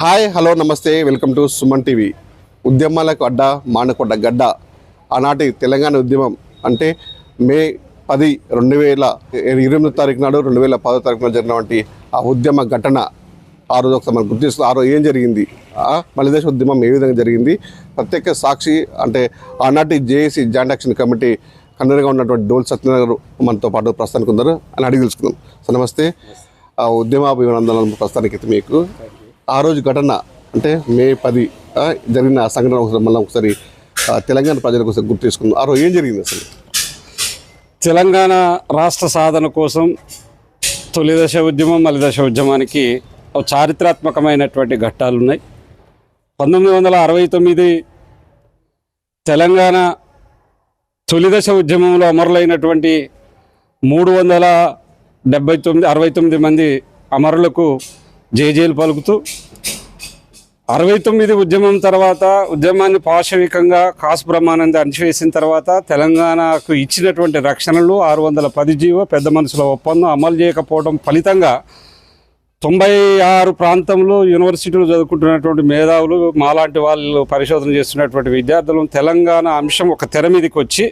Hi hello నమస్తే welcome to Suman TV. ఉద్యమాలకు అడ్డ మానకొండ గడ్డ ఆనాటి తెలంగాణ ఉద్యమం అంటే మే 10, 2028 తారీఖు నాడు 2010 తారీఖున జరిగినటువంటి ఆ ఉద్యమ ఘటన ఆ రోజు ఒకసారి మనం గుర్తిస్తూ ఆ రోజు ఏం జరిగింది, మలిదశ ఉద్యమం ఏ విధంగా జరిగింది, ప్రత్యేక సాక్షి అంటే ఆనాటి జేఏసీ జాయింట్ యాక్షన్ కమిటీ కన్వీనర్గా ఉన్నటువంటి డోల్ సత్యనారాయణ గారు మనతో పాటు ప్రస్తుతానికి ఉన్నారు అని అడిగి తెలుసుకుందాం. సార్ నమస్తే. ఆ ఉద్యమాభివందనాలు ప్రస్తుతానికి మీకు ఆ రోజు ఘటన అంటే మే 10 జరిగిన సంఘటన ఒకసారి తెలంగాణ ప్రజలకు ఒకసారి గుర్తు తీసుకుందాం. ఆ రోజు ఏం జరిగింది అసలు? తెలంగాణ రాష్ట్ర సాధన కోసం తొలిదశ ఉద్యమం మలిదశ ఉద్యమానికి చారిత్రాత్మకమైనటువంటి ఘట్టాలు ఉన్నాయి. 1969 తెలంగాణ తొలిదశ ఉద్యమంలో అమరులైనటువంటి 369 మంది అమరులకు జేజేలు పలుకుతూ 69 ఉద్యమం తర్వాత ఉద్యమాన్ని పాశవికంగా కాసు బ్రహ్మానంద అణచివేసిన తర్వాత తెలంగాణకు ఇచ్చినటువంటి రక్షణలు 610 జీవో పెద్ద మనుషుల ఒప్పందం అమలు చేయకపోవడం ఫలితంగా 96 ప్రాంతంలో యూనివర్సిటీలు చదువుకుంటున్నటువంటి మేధావులు మాలాంటి వాళ్ళు పరిశోధన చేస్తున్నటువంటి విద్యార్థులు తెలంగాణ అంశం ఒక తెర మీదకి వచ్చి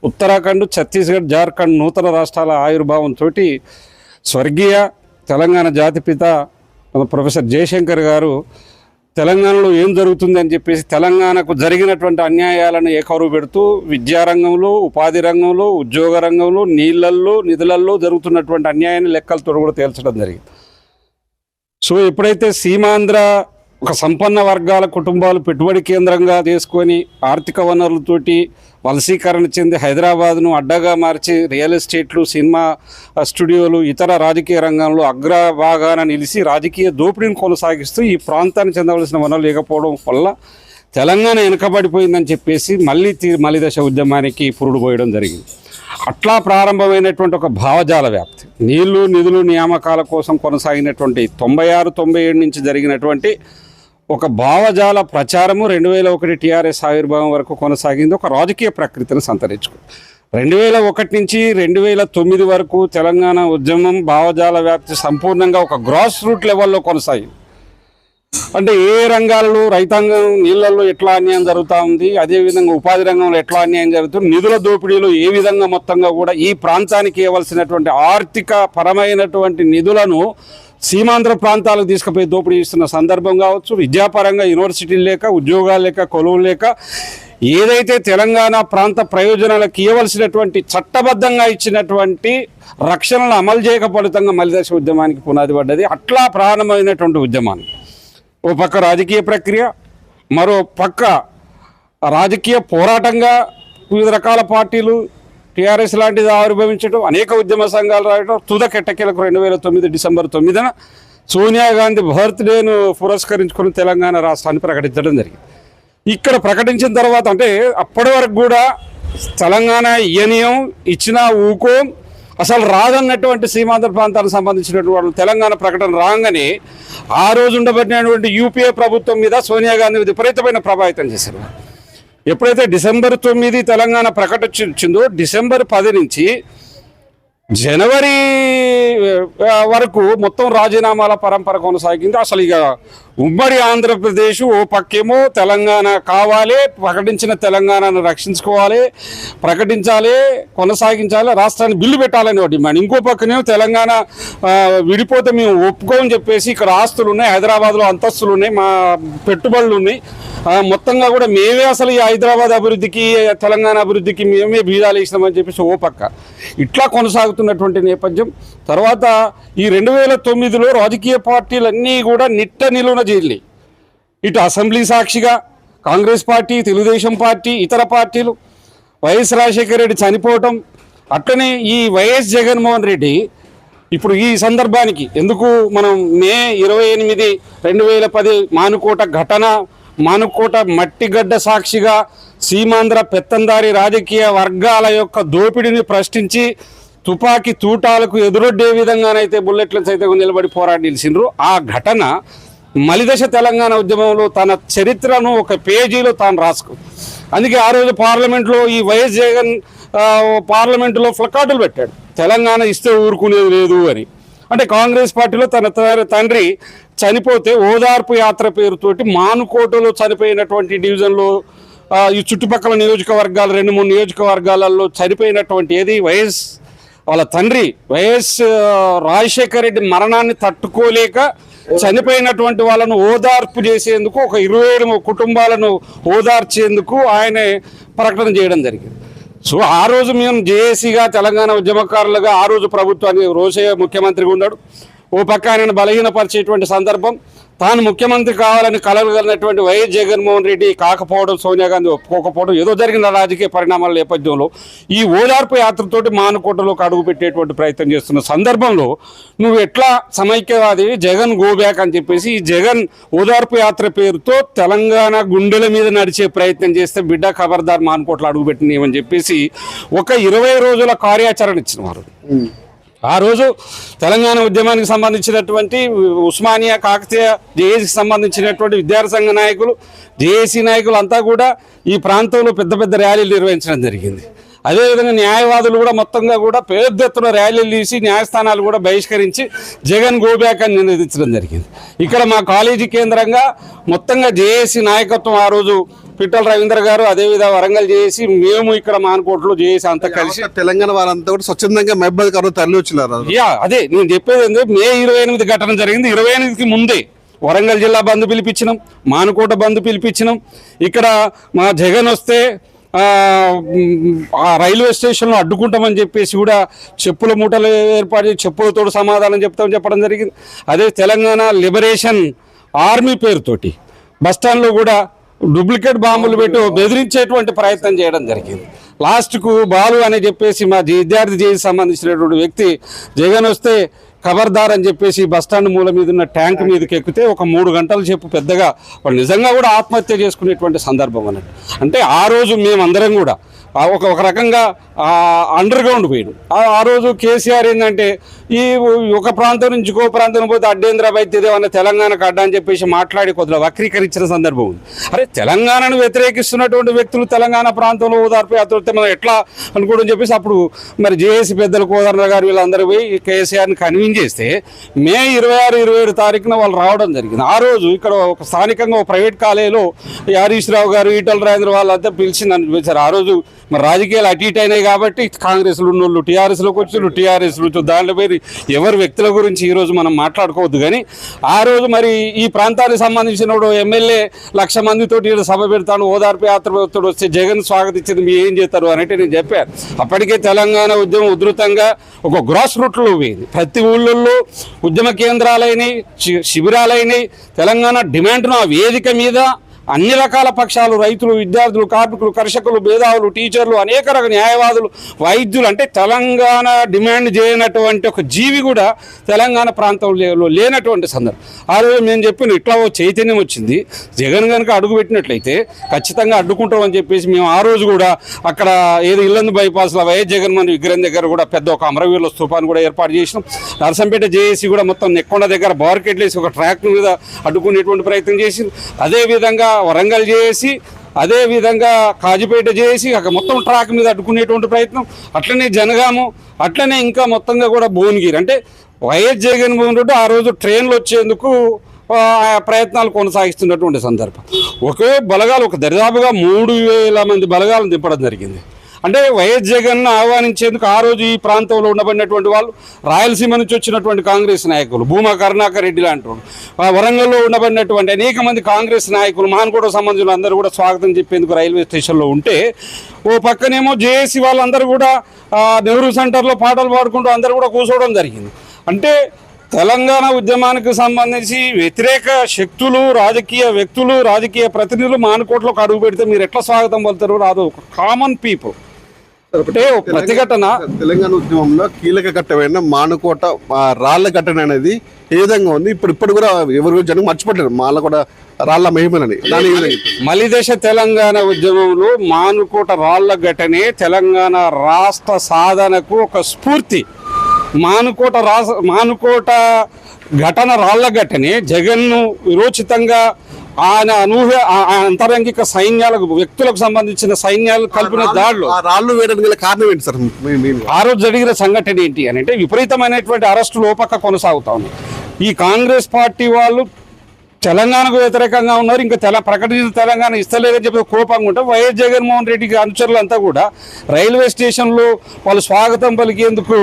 ఉత్తరాఖండ్, ఛత్తీస్గఢ్, జార్ఖండ్ నూతన రాష్ట్రాల ఆవిర్భావంతో స్వర్గీయ తెలంగాణ జాతిపిత ప్రొఫెసర్ జయశంకర్ గారు తెలంగాణలో ఏం జరుగుతుంది అని చెప్పేసి తెలంగాణకు జరిగినటువంటి అన్యాయాలను ఏకరువు పెడుతూ విద్యారంగంలో, ఉపాధి రంగంలో, ఉద్యోగ రంగంలో, నీళ్ళల్లో, నిధులల్లో జరుగుతున్నటువంటి అన్యాయాన్ని లెక్కలతో కూడా తేల్చడం జరిగింది. సో ఎప్పుడైతే సీమాంధ్ర ఒక సంపన్న వర్గాల కుటుంబాలు పెట్టుబడి కేంద్రంగా చేసుకొని ఆర్థిక వనరులతోటి వలసీకరణ చెంది హైదరాబాద్ను అడ్డగా మార్చి రియల్ ఎస్టేట్లు, సినిమా స్టూడియోలు, ఇతర రాజకీయ రంగంలో అగ్రభాగాన నిలిచి రాజకీయ దోపిడీని కొనసాగిస్తూ ఈ ప్రాంతానికి చెందవలసిన వనరులు లేకపోవడం వల్ల తెలంగాణ వెనుకబడిపోయిందని చెప్పేసి మలిదశ ఉద్యమానికి పురుడు పోయడం జరిగింది. అట్లా ప్రారంభమైనటువంటి ఒక భావజాల వ్యాప్తి నీళ్లు, నిధులు, నియామకాల కోసం కొనసాగినటువంటి 96, 97 నుంచి జరిగినటువంటి ఒక భావజాల ప్రచారము 2001 టీఆర్ఎస్ ఆవిర్భావం వరకు కొనసాగింది. ఒక రాజకీయ ప్రకృతిని సంతరించుకుంది. 2001 నుంచి 2009 వరకు తెలంగాణ ఉద్యమం భావజాల వ్యాప్తి సంపూర్ణంగా ఒక గ్రాస్ రూట్ లెవెల్లో కొనసాగింది. అంటే ఏ రంగాల్లో రైతాంగం నీళ్ళల్లో ఎట్లా అన్యాయం జరుగుతూ ఉంది, అదేవిధంగా ఉపాధి రంగంలో ఎట్లా అన్యాయం జరుగుతుంది, నిధుల దోపిడీలు ఏ విధంగా మొత్తంగా కూడా ఈ ప్రాంతానికి ఇవ్వాల్సినటువంటి ఆర్థిక పరమైనటువంటి నిధులను సీమాంధ్ర ప్రాంతాలకు తీసుకుపోయి దోపిడీ ఇస్తున్న సందర్భం కావచ్చు, విద్యాపరంగా యూనివర్సిటీలు లేక, ఉద్యోగాలు లేక, కొలువులు లేక ఏదైతే తెలంగాణ ప్రాంత ప్రయోజనాలకు ఇవ్వవలసినటువంటి చట్టబద్ధంగా ఇచ్చినటువంటి రక్షణలు అమలు చేయకపోవడంగా మలిదశ ఉద్యమానికి పునాది పడ్డది. అట్లా ప్రారంభమైనటువంటి ఉద్యమాన్ని ఓ పక్క రాజకీయ ప్రక్రియ, మరో పక్క రాజకీయ పోరాటంగా వివిధ రకాల పార్టీలు టీఆర్ఎస్ లాంటిది ఆవిర్భవించడం, అనేక ఉద్యమ సంఘాలు రాయడం, తుదకెట్టకేలకు 2009 డిసెంబర్ 9న సోనియా గాంధీ బర్త్డేను పురస్కరించుకుని తెలంగాణ రాష్ట్రాన్ని ప్రకటించడం జరిగింది. ఇక్కడ ప్రకటించిన తర్వాత అంటే అప్పటి వరకు కూడా తెలంగాణ ఇయనియం ఇచ్చినా ఊకో అసలు రాదన్నటువంటి సీమాంధ్ర ప్రాంతాలకు సంబంధించినటువంటి వాళ్ళు తెలంగాణ ప్రకటన రాగానే ఆ రోజు ఉండబడినటువంటి యూపీఏ ప్రభుత్వం మీద సోనియా గాంధీ విపరీతమైన ప్రభావితం చేశారు. ఎప్పుడైతే డిసెంబర్ 9 తెలంగాణ ప్రకటించిందో డిసెంబర్ 10 నుంచి జనవరి వరకు మొత్తం రాజీనామాల పరంపర కొనసాగింది. అసలు ఇక ఉమ్మడి ఆంధ్రప్రదేశ్ ఓ పక్కేమో తెలంగాణ కావాలి, ప్రకటించిన తెలంగాణను రక్షించుకోవాలి, ప్రకటించాలి, కొనసాగించాలి, రాష్ట్రాన్ని బిల్లు పెట్టాలని ఒక డిమాండ్. ఇంకో పక్కనేమో తెలంగాణ విడిపోతే మేము ఒప్పుకోమని చెప్పేసి ఇక్కడ ఆస్తులు ఉన్నాయి, హైదరాబాద్లో అంతస్తులు ఉన్నాయి, మా పెట్టుబడులు ఉన్నాయి, మొత్తంగా కూడా మేమే అసలు ఈ హైదరాబాద్ అభివృద్ధికి, తెలంగాణ అభివృద్ధికి మేమే బీజాలు వేసినామని చెప్పేసి ఓ పక్క ఇట్లా కొనసాగుతున్నటువంటి నేపథ్యం. తర్వాత ఈ 2009లో రాజకీయ పార్టీలన్నీ కూడా నిట్ట నిలువున చేరినాయి. ఇటు అసెంబ్లీ సాక్షిగా కాంగ్రెస్ పార్టీ, తెలుగుదేశం పార్టీ, ఇతర పార్టీలు, వైఎస్ రాజశేఖర రెడ్డి చనిపోవటం, అట్లనే ఈ వైఎస్ జగన్మోహన్ రెడ్డి ఇప్పుడు ఈ సందర్భానికి ఎందుకు మనం మే 28, 2010 మానుకోట ఘటన, మానుకోట మట్టిగడ్డ సాక్షిగా సీమాంధ్ర పెత్తందారి రాజకీయ వర్గాల యొక్క దోపిడీని ప్రశ్నించి తుపాకీ తూటాలకు ఎదురొడ్డే విధంగానైతే బుల్లెట్లను సైతం నిలబడి పోరాడి నిలిచిండ్రు. ఆ ఘటన మలిదశ తెలంగాణ ఉద్యమంలో తన చరిత్రను ఒక పేజీలో తాను రాసుకుంది. అందుకే ఆ రోజు పార్లమెంట్లో ఈ వైఎస్ జగన్ పార్లమెంటులో ప్లకార్డులు పెట్టాడు, తెలంగాణ ఇస్తే ఊరుకునేది లేదు అని. అంటే కాంగ్రెస్ పార్టీలో తన తండ్రి చనిపోతే ఓదార్పు యాత్ర పేరుతోటి మానుకోటలో చనిపోయినటువంటి డివిజన్లో ఈ చుట్టుపక్కల నియోజకవర్గాలు 2-3 నియోజకవర్గాలలో చనిపోయినటువంటి ఏది వైఎస్ వాళ్ళ తండ్రి వైఎస్ రాజశేఖర రెడ్డి మరణాన్ని తట్టుకోలేక చనిపోయినటువంటి వాళ్ళను ఓదార్పు చేసేందుకు ఒక 27 కుటుంబాలను ఓదార్చేందుకు ఆయన ప్రకటన చేయడం జరిగింది. సో ఆ రోజు మేము జేఏసీగా తెలంగాణ ఉద్యమకారులుగా ఆ రోజు ప్రభుత్వానికి రోషయ్య ముఖ్యమంత్రిగా ఉన్నాడు. ఓ పక్క ఆయనను బలహీనపరిచేటువంటి సందర్భం, తాను ముఖ్యమంత్రి కావాలని కలగలిగినటువంటి వైఎస్ జగన్మోహన్ రెడ్డి కాకపోవడం, సోనియా గాంధీ ఒప్పుకోకపోవడం, ఏదో జరిగిన రాజకీయ పరిణామాల నేపథ్యంలో ఈ ఓదార్పు యాత్రతోటి మానుకోటలోకి అడుగుపెట్టేటువంటి ప్రయత్నం చేస్తున్న సందర్భంలో నువ్వు ఎట్లా సమైక్యవాది జగన్ గో బ్యాక్ అని చెప్పేసి ఈ జగన్ ఓదార్పు యాత్ర పేరుతో తెలంగాణ గుండెల మీద నడిచే ప్రయత్నం చేస్తే బిడ్డ ఖబర్దార్ మానుకోటలో అడుగుపెట్టినవని చెప్పేసి ఒక 20 రోజుల కార్యాచరణ ఇచ్చిన వారు. ఆ రోజు తెలంగాణ ఉద్యమానికి సంబంధించినటువంటి ఉస్మానియా, కాకతీయ, జేఏసీకి సంబంధించినటువంటి విద్యార్థి సంఘ నాయకులు, జేఏసీ నాయకులు అంతా కూడా ఈ ప్రాంతంలో పెద్ద పెద్ద ర్యాలీలు నిర్వహించడం జరిగింది. అదేవిధంగా న్యాయవాదులు కూడా మొత్తంగా కూడా పెద్ద ఎత్తున ర్యాలీలు తీసి న్యాయస్థానాలు కూడా బహిష్కరించి జగన్ గో బ్యాక్ అని నినదించడం జరిగింది. ఇక్కడ మా కాలేజీ కేంద్రంగా మొత్తంగా జేఏసీ నాయకత్వం ఆ రోజు పిట్టల రవీంద్ర గారు, అదేవిధంగా వరంగల్ జేఏసీ, మేము ఇక్కడ మానుకోటలో జేఏసీ అంతా కలిసి తెలంగాణ వారంతా కూడా స్వచ్ఛందంగా మహబూబ్ గారు తరలి వచ్చినారు. అదే నేను చెప్పేది ఏంటంటే మే 28 ఘటన జరిగింది. 28కి ముందే వరంగల్ జిల్లా బంద్ పిలిపించినాం, మానుకోట బంద్ పిలిపించినాం. ఇక్కడ మా జగన్ వస్తే ఆ రైల్వే స్టేషన్లో అడ్డుకుంటామని చెప్పేసి కూడా చెప్పుల మూటలు ఏర్పాటు చేసి చెప్పులతోటి సమాధానం చెప్పడం జరిగింది. అదే తెలంగాణ లిబరేషన్ ఆర్మీ పేరుతోటి బస్టాండ్లో కూడా డూప్లికేట్ బాంబులు పెట్టి బెదిరించేటువంటి ప్రయత్నం చేయడం జరిగింది. లాస్ట్కు బాలు అని చెప్పేసి మా విద్యార్థి జేఏసీ సంబంధించినటువంటి వ్యక్తి జగన్ వస్తే ఖబర్దార్ అని చెప్పేసి బస్టాండ్ మూల మీద ఉన్న ట్యాంక్ మీదకి ఎక్కితే ఒక 3 గంటల సేపు పెద్దగా వాళ్ళు నిజంగా కూడా ఆత్మహత్య చేసుకునేటువంటి సందర్భం అన్నట్టు. అంటే ఆ రోజు మేమందరం కూడా ఒక రకంగా అండర్ గ్రౌండ్ పోయాడు. ఆ రోజు కేసీఆర్ ఏంటంటే ఈ ఒక ప్రాంతం నుంచి ఇంకో ప్రాంతం పోతే అడ్డేంద్రాబాద్ ఏమన్నా తెలంగాణకు అడ్డా అని చెప్పేసి మాట్లాడి కొద్దిగా వక్రీకరించిన సందర్భం ఉంది. అరే తెలంగాణను వ్యతిరేకిస్తున్నటువంటి వ్యక్తులు తెలంగాణ ప్రాంతంలో ఓదార్పు యాత్ర వస్తే మనం ఎట్లా అనుకోవడం చెప్పేసి అప్పుడు మరి జేఏసీ పెద్దలు కోదండ గారు వీళ్ళందరూ పోయి కేసీఆర్ని కన్విన్స్ చేస్తే మే 26, 27 తారీఖున వాళ్ళు రావడం జరిగింది. ఆ రోజు ఇక్కడ ఒక స్థానికంగా ఒక ప్రైవేట్ కాలేజీలో హరీష్ రావు గారు, ఈటల రాజేంద్ర వాళ్ళంతా పిలిచి నన్ను పిలిచారు. ఆ రోజు మరి రాజకీయాలు అటు ఇటు అయినాయి కాబట్టి కాంగ్రెస్లో ఉన్నోళ్ళు టీఆర్ఎస్లోకి వచ్చి టీఆర్ఎస్ దాంట్లో పోయి ఎవరి వ్యక్తుల గురించి ఈరోజు మనం మాట్లాడుకోవద్దు. కానీ ఆ రోజు మరి ఈ ప్రాంతానికి సంబంధించిన ఎమ్మెల్యే 1,00,000 మందితోటి సభ పెడతాను, ఓదార్పు యాత్ర వస్తే జగన్ స్వాగతించింది మీ ఏం చేస్తారు అని నేను చెప్పాను. అప్పటికే తెలంగాణ ఉద్యమం ఉధృతంగా ఒక గ్రాస్ రూట్లో పోయింది. ప్రతి ఊళ్ళల్లో ఉద్యమ కేంద్రాలైనవి, శిబిరాలైనవి. తెలంగాణ డిమాండ్ను ఆ వేదిక మీద అన్ని రకాల పక్షాలు, రైతులు, విద్యార్థులు, కార్మికులు, కర్షకులు, మేధావులు, టీచర్లు, అనేక రకాల న్యాయవాదులు, వైద్యులు, అంటే తెలంగాణ డిమాండ్ చేయనటువంటి ఒక జీవి కూడా తెలంగాణ ప్రాంతంలో లేనటువంటి సందర్భం. ఆ రోజు మేము చెప్పిన ఇట్లా ఓ చైతన్యం వచ్చింది, జగన్ కనుక అడుగుపెట్టినట్లయితే ఖచ్చితంగా అడ్డుకుంటామని చెప్పేసి మేము ఆ రోజు కూడా అక్కడ ఏదో ఇల్లందు బైపాస్లో వైఎస్ జగన్మోహన్ విగ్రహం దగ్గర కూడా పెద్ద ఒక అమరవీరుల స్తూపాన్ని కూడా ఏర్పాటు చేసినాం. నరసంపేట జేఏసీ కూడా మొత్తం నెక్కొండ దగ్గర బార్కెట్లు వేసి ఒక ట్రాక్ మీద అడ్డుకునేటువంటి ప్రయత్నం చేసింది. అదేవిధంగా వరంగల్ జేఏసీ, అదేవిధంగా కాజీపేట జేఏసీ మొత్తం ట్రాక్ మీద అడ్డుకునేటువంటి ప్రయత్నం. అట్లనే జనగాము, అట్లనే ఇంకా మొత్తంగా కూడా భువనగిరి. అంటే వైఎస్ జగన్మోహన్ రెడ్డి ఆ రోజు ట్రైన్లు వచ్చేందుకు ప్రయత్నాలు కొనసాగిస్తున్నటువంటి సందర్భం. ఒకే బలగాలు ఒక దరిదాపుగా 3,000 మంది బలగాలను దింపడం జరిగింది. అంటే వైఎస్ జగన్ను ఆహ్వానించేందుకు ఆ రోజు ఈ ప్రాంతంలో ఉండబడినటువంటి వాళ్ళు రాయలసీమ నుంచి వచ్చినటువంటి కాంగ్రెస్ నాయకులు, భూమా కరుణాకర్ రెడ్డి లాంటి వాళ్ళు, వరంగల్లో ఉండబడినటువంటి అనేక మంది కాంగ్రెస్ నాయకులు, మాన్కోట సంబంధించిన అందరూ కూడా స్వాగతం చెప్పేందుకు రైల్వే స్టేషన్లో ఉంటే, ఓ పక్కనేమో జేఏసీ వాళ్ళందరూ కూడా నెహ్రూ సెంటర్లో పాటలు పాడుకుంటూ అందరూ కూడా కూర్చోవడం జరిగింది. అంటే తెలంగాణ ఉద్యమానికి సంబంధించి వ్యతిరేక శక్తులు, రాజకీయ వ్యక్తులు, రాజకీయ ప్రతినిధులు మానుకోటలోకి అడుగు పెడితే మీరు ఎట్లా స్వాగతం పలుతారు? రాదు ఒక కామన్ పీపుల్. అంటే ప్రతిఘటన తెలంగాణ ఉద్యమంలో కీలక ఘట్టమైన మానుకోట రాళ్ల ఘటన అనేది ఏ విధంగా ఉంది? ఇప్పుడు కూడా ఎవరు జనం మర్చిపోతారు మానుకోట రాళ్ల మహిమలని. మలిదశ తెలంగాణ ఉద్యమంలో మానుకోట రాళ్ల ఘటనే తెలంగాణ రాష్ట్ర సాధనకు ఒక స్ఫూర్తి. మానుకోట ఘటన రాళ్ల ఘటనే జగన్ను విరోచితంగా ఆయన అంతరంగిక సైన్యాలకు వ్యక్తులకు సంబంధించిన సైన్యాలు కలిపిన దాడులు ఆ రాళ్ళు వేయడానికి గల కారణం ఏంటి సార్? ఆ రోజు జరిగిన సంఘటన ఏంటి అని అంటే విపరీతమైనటువంటి అరెస్టులు ఓ పక్క కొనసాగుతా ఉన్నాయి. ఈ కాంగ్రెస్ పార్టీ వాళ్ళు తెలంగాణకు వ్యతిరేకంగా ఉన్నారు, ఇంకా ప్రకటించిన తెలంగాణ ఇస్తలేదని చెప్పి కోపంగా ఉంటాం. వైఎస్ జగన్మోహన్ రెడ్డి అనుచరులంతా కూడా రైల్వే స్టేషన్లో వాళ్ళు స్వాగతం పలికేందుకు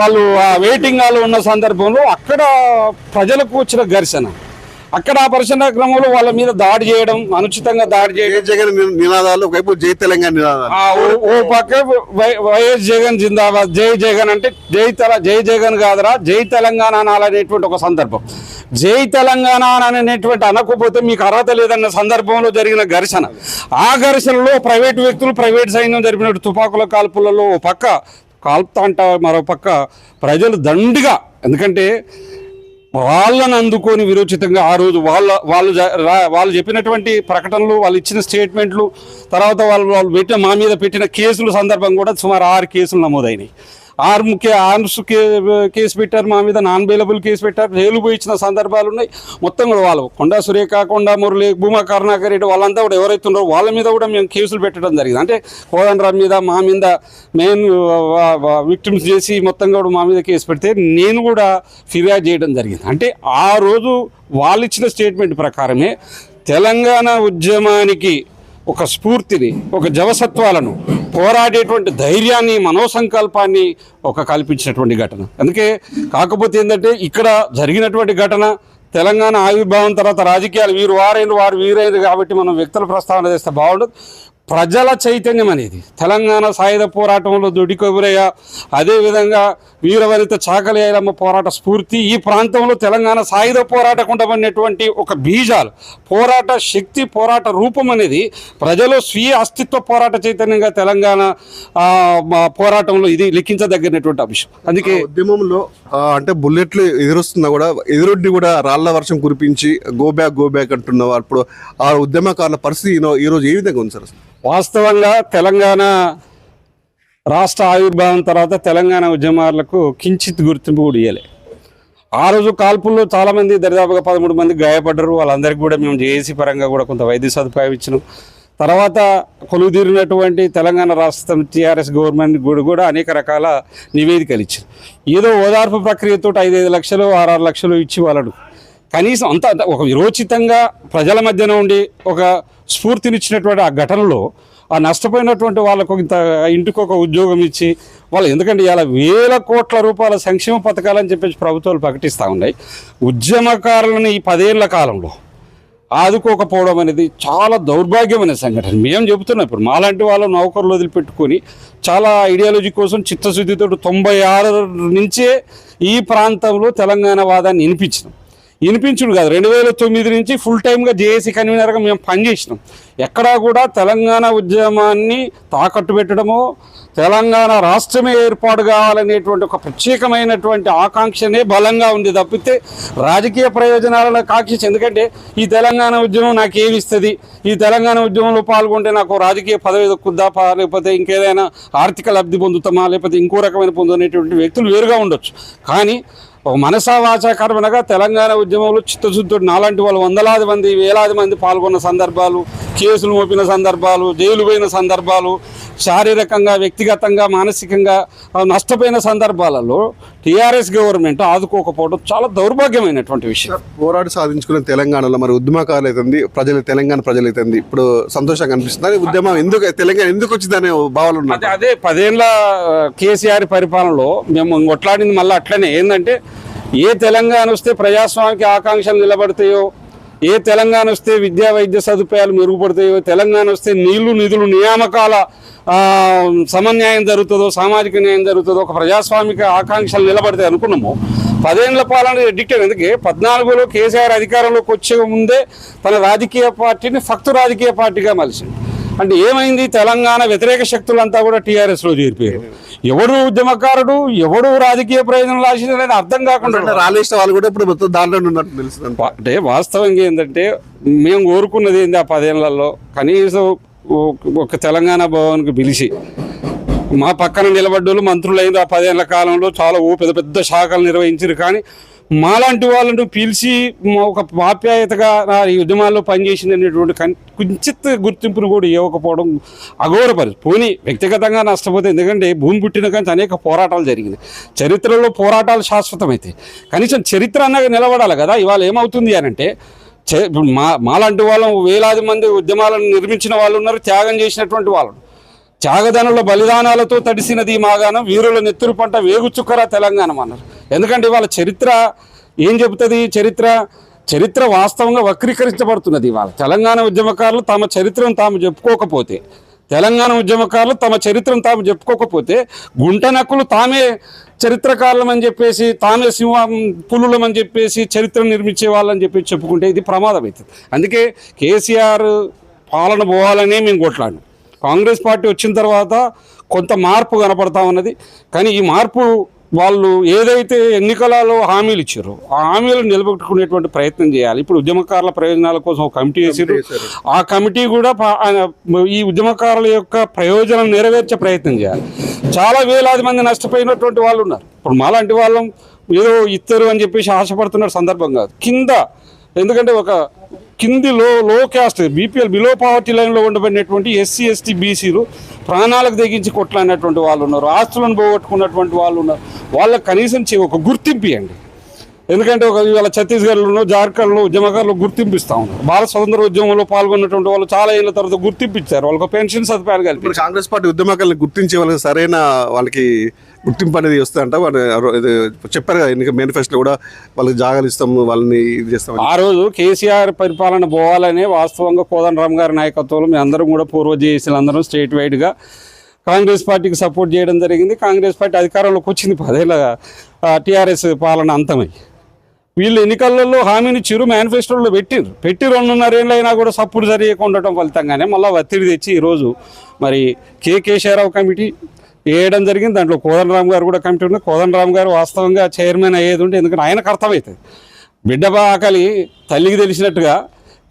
వాళ్ళు వెయిటింగ్ హాల్లో ఉన్న సందర్భంలో అక్కడ ప్రజలకు వచ్చిన ఘర్షణ, అక్కడ ఆ పరిశీలన క్రమంలో వాళ్ళ మీద దాడి చేయడం, అనుచితంగా దాడి చేయడం, జగన్ నినాదాలు ఒకవైపు జై తెలంగాణ నినాదాలు, ఓ పక్క వైఎస్ జగన్ జిందాబాద్, జై జగన్ అంటే జై జగన్ కాదరా జై తెలంగాణ అనాలనేటువంటి ఒక సందర్భం. జై తెలంగాణ అనేటువంటి అనకపోతే మీకు అర్హత లేదన్న సందర్భంలో జరిగిన ఘర్షణ, ఆ ఘర్షణలో ప్రైవేటు వ్యక్తులు ప్రైవేట్ సైన్యం జరిపిన తుపాకుల కాల్పులలో ఓ పక్క కాల్పుతా అంట, మరో పక్క ప్రజలు దండిగా, ఎందుకంటే వాళ్ళని అందుకొని విరోచితంగా ఆ రోజు వాళ్ళు చెప్పినటువంటి ప్రకటనలు, వాళ్ళు ఇచ్చిన స్టేట్మెంట్లు, తర్వాత వాళ్ళు పెట్టిన మా మీద పెట్టిన కేసుల సందర్భం కూడా సుమారు 6 కేసులు నమోదైనాయి. 6 ఆర్మ్స్ కేసు పెట్టారు, మా మీద నాన్ బెయిలబుల్ కేసు పెట్టారు, జైలు పోయి ఇచ్చిన సందర్భాలు ఉన్నాయి. మొత్తం కూడా వాళ్ళు కొండా సురేఖ, కొండా మురళి, భూమా కరుణాకర్ రెడ్డి వాళ్ళంతా కూడా ఎవరైతే ఉన్నారో వాళ్ళ మీద కూడా మేము కేసులు పెట్టడం జరిగింది. అంటే కోదండరాం మీద, మా మీద మెయిన్ విక్టిమ్స్ చేసి మొత్తం కూడా మా మీద కేసు పెడితే నేను కూడా ఫిర్యాదు చేయడం జరిగింది. అంటే ఆ రోజు వాళ్ళు ఇచ్చిన స్టేట్మెంట్ ప్రకారమే తెలంగాణ ఉద్యమానికి ఒక స్ఫూర్తిని, ఒక జవసత్వాలను, పోరాడేటువంటి ధైర్యాన్ని, మనోసంకల్పాన్ని కల్పించినటువంటి ఘటన. అందుకే కాకపోతే ఏంటంటే ఇక్కడ జరిగినటువంటి ఘటన తెలంగాణ ఆవిర్భావం తర్వాత రాజకీయాలు వీరు వీరైన కాబట్టి మనం వ్యక్తుల ప్రస్తావన చేస్తే బాగుండదు. ప్రజల చైతన్యం అనేది తెలంగాణ సాయుధ పోరాటంలో దొడికొగురయ్య, అదేవిధంగా వీరవనిత చాకలి ఐలమ్మ పోరాట స్ఫూర్తి, ఈ ప్రాంతంలో తెలంగాణ సాయుధ పోరాటకుండబడినటువంటి ఒక బీజాలు, పోరాట శక్తి, పోరాట రూపం అనేది ప్రజలు స్వీయ అస్తిత్వ పోరాట చైతన్యంగా తెలంగాణ పోరాటంలో ఇది లిఖించదగినటువంటి అంశం. అందుకే ఉద్యమంలో అంటే బుల్లెట్లు ఎదురొస్తున్నా కూడా ఎదురొడ్డి కూడా రాళ్ల వర్షం కురిపించి గో బ్యాక్ అంటున్నావు. అప్పుడు ఆ ఉద్యమకారుల పరిస్థితి ఈరోజు ఏ విధంగా ఉంది సార్? వాస్తవంగా తెలంగాణ రాష్ట్ర ఆవిర్భావం తర్వాత తెలంగాణ ఉద్యమాలకు కించిత్ గుర్తింపు కూడా ఇవ్వలే. ఆ రోజు కాల్పుల్లో చాలామంది, దరిదాపుగా 13 మంది గాయపడ్డారు. వాళ్ళందరికీ కూడా మేము జేఏసీ పరంగా కూడా కొంత వైద్య సదుపాయం ఇచ్చినాం. తర్వాత కొలువుదీరినటువంటి తెలంగాణ రాష్ట్రం టీఆర్ఎస్ గవర్నమెంట్ కూడా అనేక రకాల నివేదికలు ఇచ్చారు. ఏదో ఓదార్పు ప్రక్రియతో 5-5 లక్షలు 6-6 లక్షలు ఇచ్చి వాళ్ళడు కనీసం అంత ఒక విరోచితంగా ప్రజల మధ్యన ఉండి ఒక స్ఫూర్తినిచ్చినటువంటి ఆ ఘటనలో ఆ నష్టపోయినటువంటి వాళ్ళకు ఇంత ఇంటికి ఒక ఉద్యోగం ఇచ్చి వాళ్ళు, ఎందుకంటే ఇలా వేల కోట్ల రూపాయల సంక్షేమ పథకాలని చెప్పేసి ప్రభుత్వాలు ప్రకటిస్తూ ఉన్నాయి. ఉద్యమకారులను ఈ 10 ఏళ్ల కాలంలో ఆదుకోకపోవడం అనేది చాలా దౌర్భాగ్యమైన సంఘటన. మేము చెబుతున్నాం, ఇప్పుడు మాలాంటి వాళ్ళ నౌకర్లు వదిలిపెట్టుకొని చాలా ఐడియాలజీ కోసం చిత్తశుద్ధితో 96 నుంచే ఈ ప్రాంతంలో తెలంగాణ వాదాన్ని వినిపించుడు కాదు, 2009 నుంచి ఫుల్ టైమ్గా జేఏసీ కన్వీనర్గా మేము పనిచేసినాం. ఎక్కడా కూడా తెలంగాణ ఉద్యమాన్ని తాకట్టు పెట్టడమో, తెలంగాణ రాష్ట్రమే ఏర్పాటు కావాలనేటువంటి ఒక ప్రత్యేకమైనటువంటి ఆకాంక్షనే బలంగా ఉంది తప్పితే రాజకీయ ప్రయోజనాలను కాంక్షించి, ఎందుకంటే ఈ తెలంగాణ ఉద్యమం నాకేమిస్తుంది, ఈ తెలంగాణ ఉద్యమంలో పాల్గొంటే నాకు రాజకీయ పదవి దక్కుద్దా, లేకపోతే ఇంకేదైనా ఆర్థిక లబ్ధి పొందుతామా, లేకపోతే ఇంకో రకమైన పొందునేటువంటి వ్యక్తులు వేరుగా ఉండొచ్చు. కానీ ఒక మనసా వాచాకరమనగా తెలంగాణ ఉద్యమంలో చిత్తశుద్ధితో నాలాంటి వాళ్ళు వందలాది మంది, వేలాది మంది పాల్గొన్న సందర్భాలు, కేసులు మోపిన సందర్భాలు, జైలు పోయిన సందర్భాలు, శారీరకంగా, వ్యక్తిగతంగా, మానసికంగా నష్టపోయిన సందర్భాలలో టీఆర్ఎస్ గవర్నమెంట్ ఆదుకోకపోవడం చాలా దౌర్భాగ్యమైనటువంటి విషయం. పోరాడి సాధించుకున్న తెలంగాణలో మరి ఉద్యమకారులు అవుతుంది, తెలంగాణ ప్రజలు అవుతుంది, ఇప్పుడు సంతోషంగా అనిపిస్తుంది. ఉద్యమం తెలంగాణ ఎందుకు వచ్చిందనే భావన ఉన్నది. అదే 10 ఏళ్ళ కేసీఆర్ పరిపాలనలో మేము కొట్లాడింది మళ్ళీ అట్లనే. ఏంటంటే ఏ తెలంగాణ వస్తే ప్రజాస్వామిక ఆకాంక్షలు నిలబడతాయో, ఏ తెలంగాణ వస్తే విద్యా వైద్య సదుపాయాలు మెరుగుపడతాయో, తెలంగాణ వస్తే నిధులు నియామకాల సమన్యాయం జరుగుతుందో, సామాజిక న్యాయం జరుగుతుందో, ఒక ప్రజాస్వామిక ఆకాంక్షలు నిలబడతాయి అనుకున్నాము. 10 ఏళ్ల పాలన ఎడిక్టెడ్. ఎందుకే 14లో కేసీఆర్ అధికారంలోకి వచ్చే ముందే తన రాజకీయ పార్టీని ఫక్తు రాజకీయ పార్టీగా మలిచింది. అంటే ఏమైంది, తెలంగాణ వ్యతిరేక శక్తులంతా కూడా టీఆర్ఎస్లో చేరిపోయారు. ఎవడు ఉద్యమకారుడు, ఎవడు రాజకీయ ప్రయోజనం లాసిందని అర్థం కాకుండా రాలేసిన వాళ్ళు కూడా ఇప్పుడు మొత్తం దాంట్లో ఉన్నట్టు తెలుస్తుంది. అంటే వాస్తవంగా ఏంటంటే మేము కోరుకున్నది ఏంది, ఆ 10 ఏళ్లలో కనీసం ఒక తెలంగాణ భవన్కి పిలిచి మా పక్కన నిలబడ్డోళ్ళు మంత్రులు అయింది. ఆ 10 ఏళ్ల కాలంలో చాలా పెద్ద పెద్ద శాఖలు నిర్వహించారు. కానీ మాలాంటి వాళ్ళను పిలిచి ఒక ఆప్యాయతగా ఈ ఉద్యమాల్లో పనిచేసిందనేటువంటి కించిత్ గుర్తింపును కూడా ఇవ్వకపోవడం అఘోరపరి పోనీ వ్యక్తిగతంగా నష్టపోతే, ఎందుకంటే భూమి పుట్టిన కానీ అనేక పోరాటాలు జరిగినాయి. చరిత్రలో పోరాటాలు శాశ్వతమైతే కనీసం చరిత్ర అన్నగా నిలబడాలి కదా. ఇవాళ ఏమవుతుంది అని అంటే మాలాంటి వాళ్ళం వేలాది మంది ఉద్యమాలను నిర్మించిన వాళ్ళు ఉన్నారు, త్యాగం చేసినటువంటి వాళ్ళు. త్యాగదనుల బలిదానాలతో తడిసినది మాగానం, వీరుల నెత్తురు పంట వేగుచుక్కరా తెలంగాణ అన్నారు. ఎందుకంటే ఇవాళ చరిత్ర ఏం చెబుతుంది? చరిత్ర వాస్తవంగా వక్రీకరించబడుతున్నది. ఇవాళ తెలంగాణ ఉద్యమకారులు తమ చరిత్రను తాము చెప్పుకోకపోతే గుంట నక్కులు తామే చరిత్రకారులమని చెప్పేసి, తామే సింహం పులులమని చెప్పేసి చరిత్ర నిర్మించే వాళ్ళని చెప్పి చెప్పుకుంటే ఇది ప్రమాదం అవుతుంది. అందుకే కేసీఆర్ పాలన పోవాలనే మేము కొట్లాడినాం. కాంగ్రెస్ పార్టీ వచ్చిన తర్వాత కొంత మార్పు కనపడతా ఉన్నది. కానీ ఈ మార్పు వాళ్ళు ఏదైతే ఎన్నికలలో హామీలు ఇచ్చారో ఆ హామీలను నిలబెట్టుకునేటువంటి ప్రయత్నం చేయాలి. ఇప్పుడు ఉద్యమకారుల ప్రయోజనాల కోసం ఒక కమిటీ వేసారు. ఆ కమిటీ కూడా ఈ ఉద్యమకారుల యొక్క ప్రయోజనం నెరవేర్చే ప్రయత్నం చేయాలి. చాలా వేలాది మంది నష్టపోయినటువంటి వాళ్ళు ఉన్నారు. ఇప్పుడు మాలాంటి వాళ్ళం ఏదో ఇస్తారు అని చెప్పేసి ఆశపడుతున్న సందర్భం కాదు. కింద ఎందుకంటే ఒక కింది లో క్యాస్ట్ బీపీఎల్ బిలో పావర్టీ లైన్లో ఉండబడినటువంటి ఎస్సీ ఎస్టీ బీసీలు ప్రాణాలకు తెగించి కొట్లాడినటువంటి వాళ్ళు ఉన్నారు, ఆస్తులను పోగొట్టుకున్నటువంటి వాళ్ళు ఉన్నారు. వాళ్ళకి కనీసం ఒక గుర్తింపు ఇవ్వండి. ఎందుకంటే ఇవాళ ఛత్తీస్గఢ్లోనూ జార్ఖండ్లో ఉద్యమకారులు గుర్తింపు ఇస్తా ఉన్నారు. భారత స్వతంత్ర ఉద్యమంలో పాల్గొన్నటువంటి వాళ్ళు చాలా ఏళ్ళ తర్వాత గుర్తింపు ఇచ్చారు. వాళ్ళకి పెన్షన్ సదుపాయాలు కలిపి కాంగ్రెస్ పార్టీ ఉద్యమకారులను గుర్తించే వాళ్ళకి సరైన వాళ్ళకి గుర్తింపు అనేది వస్తుందంట. వాళ్ళు చెప్పారు కదా ఎన్నిక మేనిఫెస్టోలో కూడా వాళ్ళకి జాగాలు ఇస్తాము, వాళ్ళని ఇది చేస్తాం. ఆ రోజు కేసీఆర్ పరిపాలన పోవాలనే వాస్తవంగా కోదండరామ్ గారి నాయకత్వంలో మేము అందరం కూడా పూర్వ జేఏసీలు అందరం స్టేట్ వైడ్గా కాంగ్రెస్ పార్టీకి సపోర్ట్ చేయడం జరిగింది. కాంగ్రెస్ పార్టీ అధికారంలోకి వచ్చింది. 10 ఏళ్ళ టీఆర్ఎస్ పాలన అంతమై వీళ్ళు ఎన్నికలలో హామీని ఇచ్చిరు, మేనిఫెస్టోలో పెట్టి 2.5 ఏళ్ళు అయినా కూడా సపోర్ట్ జరిగకుండా ఉండటం ఫలితంగానే మళ్ళీ ఒత్తిడి తెచ్చి ఈరోజు మరి కేశవరావు కమిటీ వేయడం జరిగింది. దాంట్లో కోదండరామ్ గారు కూడా కమిటీ ఉంది. కోదండరామ్ గారు వాస్తవంగా చైర్మన్ అయ్యేది ఉంటే, ఎందుకంటే ఆయనకు అర్థమవుతుంది బిడ్డ ఆకలి తల్లికి తెలిసినట్టుగా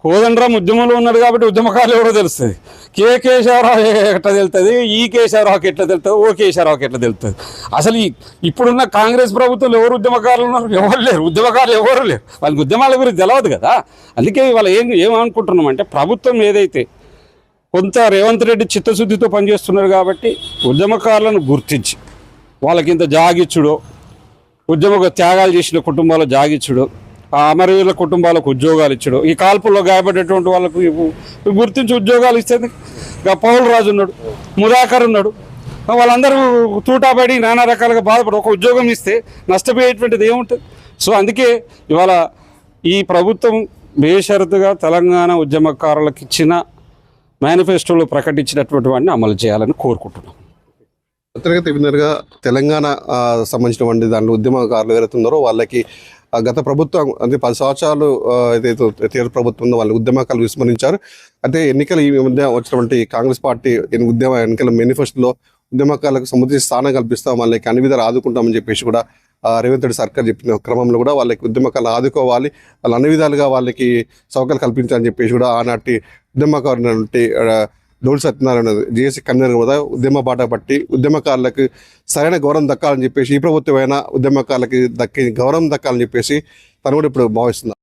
కోదండరామ్ ఉద్యమంలో ఉన్నాడు కాబట్టి ఉద్యమకారులు ఎవరో తెలుస్తుంది. కేశవరావు ఎట్లా తెలుస్తుంది, ఈ కేశవరావుకి ఎట్లా తెలుస్తుంది, ఓ కేశవరావుకి ఎట్లా తెలుస్తుంది. అసలు ఇప్పుడున్న కాంగ్రెస్ ప్రభుత్వంలో ఎవరు ఉద్యమకారులు ఉన్నారు? ఎవరు లేరు. ఉద్యమకారులు ఎవరు లేరు. వాళ్ళకి ఉద్యమాల గురించి తెలియదు కదా. అందుకే వాళ్ళు ఏమనుకుంటున్నామంటే ప్రభుత్వం ఏదైతే కొంత రేవంత్ రెడ్డి చిత్తశుద్ధితో పనిచేస్తున్నారు కాబట్టి ఉద్యమకారులను గుర్తించి వాళ్ళకి ఇంత జాగిచ్చుడో, ఉద్యమ త్యాగాలు చేసిన కుటుంబాలు జాగిచ్చుడు, ఆ అమరవీరుల కుటుంబాలకు ఉద్యోగాలు ఇచ్చాడు, ఈ కాల్పుల్లో గాయపడేటువంటి వాళ్ళకు గుర్తించి ఉద్యోగాలు ఇచ్చేది. ఇంకా పౌల్ రాజు ఉన్నాడు, ముదాకర్ ఉన్నాడు, వాళ్ళందరూ తూటాపడి నానా రకాలుగా బాధపడి ఒక ఉద్యోగం ఇస్తే నష్టపోయేటువంటిది ఏముంటుంది? సో అందుకే ఇవాళ ఈ ప్రభుత్వం బేషరతుగా తెలంగాణ ఉద్యమకారులకు ఇచ్చిన మేనిఫెస్టోలో ప్రకటించినటువంటి వాడిని అమలు చేయాలని కోరుకుంటున్నాం. విన్నర్గా తెలంగాణ సంబంధించినటువంటి దాంట్లో ఉద్యమకారులు ఎవరైతే ఉన్నారో వాళ్ళకి గత ప్రభుత్వం అంటే 10 సంవత్సరాలు ఏదైతే తీవ్ర ప్రభుత్వం ఉందో వాళ్ళ ఉద్యమకాలు విస్మరించారు. అయితే ఎన్నికలు ఈ మధ్య వచ్చినటువంటి కాంగ్రెస్ పార్టీ ఎన్నికల మేనిఫెస్టోలో ఉద్యమకాలకు సముచిత స్థానం కల్పిస్తాం, వాళ్ళకి అన్ని విధాలు ఆదుకుంటామని చెప్పేసి కూడా రేవంత్ రెడ్డి సర్కార్ చెప్పిన క్రమంలో కూడా వాళ్ళకి ఉద్యమకాలు ఆదుకోవాలి, వాళ్ళు అన్ని విధాలుగా వాళ్ళకి సౌకర్యాలు కల్పించాలని చెప్పేసి కూడా ఆనాటి ఉద్యమకారు డోల్ సత్యనారాయణ జేఏసీ కన్వీనర్ కూడా ఉద్యమ బాట పట్టి ఉద్యమకారులకు సరైన గౌరవం దక్కాలని చెప్పేసి ఈ ప్రభుత్వమైన ఉద్యమకారులకి గౌరవం దక్కాలని చెప్పేసి తను కూడా ఇప్పుడు భావిస్తున్నారు.